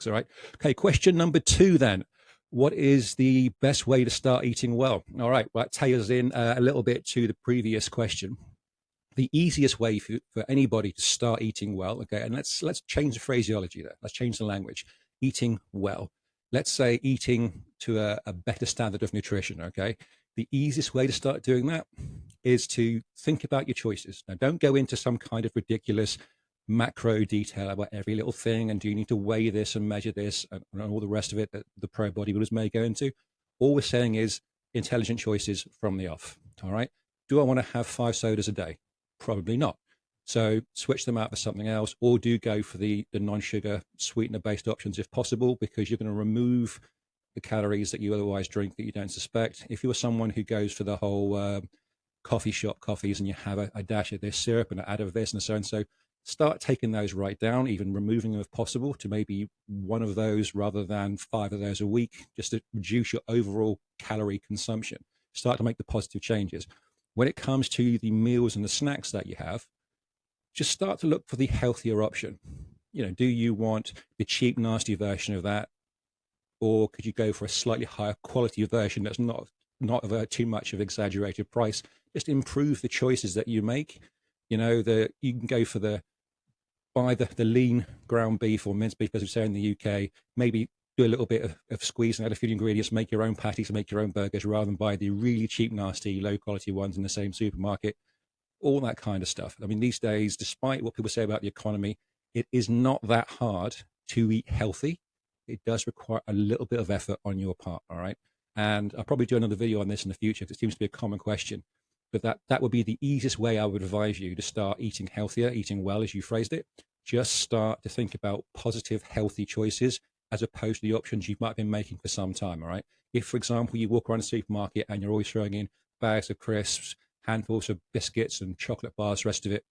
All right. Okay. Question number 2 then. What is the best way to start eating well? All right. Well, that tails in a little bit to the previous question. The easiest way for anybody to start eating well, okay, and let's change the phraseology there. Let's change the language. Eating well. Let's say eating to a better standard of nutrition, okay? The easiest way to start doing that is to think about your choices. Now, don't go into some kind of ridiculous macro detail about every little thing and do you need to weigh this and measure this and all the rest of it that the pro bodybuilders may go into. All we're saying is intelligent choices from the off. All right. Do I want to have 5 sodas a day? Probably not. So switch them out for something else, or do go for the non-sugar sweetener based options if possible, because you're going to remove the calories that you otherwise drink that you don't suspect. If you're someone who goes for the whole coffee shop coffees and you have a dash of this syrup and a add of this and so and so, start taking those right down, even removing them if possible, to maybe 1 of those rather than 5 of those a week, just to reduce your overall calorie consumption. Start to make the positive changes. When it comes to the meals and the snacks that you have, just start to look for the healthier option. Do you want the cheap, nasty version of that? Or could you go for a slightly higher quality version that's not too much of exaggerated price? Just improve the choices that you make. You can go for buy the lean ground beef or minced beef, as we say in the UK, maybe do a little bit of squeezing out a few ingredients, make your own patties, make your own burgers, rather than buy the really cheap, nasty, low quality ones in the same supermarket, all that kind of stuff. I mean, these days, despite what people say about the economy, it is not that hard to eat healthy. It does require a little bit of effort on your part, all right? And I'll probably do another video on this in the future because it seems to be a common question. But that would be the easiest way I would advise you to start eating healthier, eating well, as you phrased it. Just start to think about positive, healthy choices as opposed to the options you might have been making for some time, all right? If, for example, you walk around a supermarket and you're always throwing in bags of crisps, handfuls of biscuits and chocolate bars, the rest of it,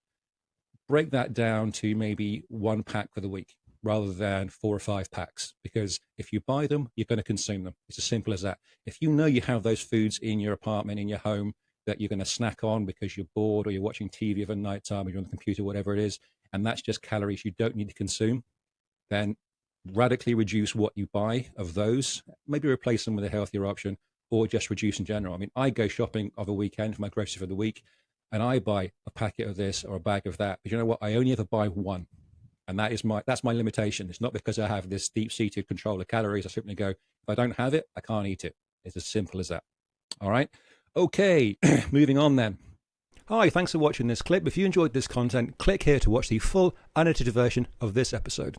break that down to maybe 1 pack for the week rather than 4 or 5 packs. Because if you buy them, you're going to consume them. It's as simple as that. If you know you have those foods in your apartment, in your home, that you're going to snack on because you're bored or you're watching TV over night time or you're on the computer, whatever it is, and that's just calories you don't need to consume, then radically reduce what you buy of those, maybe replace them with a healthier option, or just reduce in general. I mean, I go shopping of a weekend for my groceries for the week, and I buy a packet of this or a bag of that. But you know what? I only ever buy 1. And that's my limitation. It's not because I have this deep-seated control of calories. I simply go, if I don't have it, I can't eat it. It's as simple as that. All right. Okay, moving on then. Hi, thanks for watching this clip. If you enjoyed this content, click here to watch the full unedited version of this episode.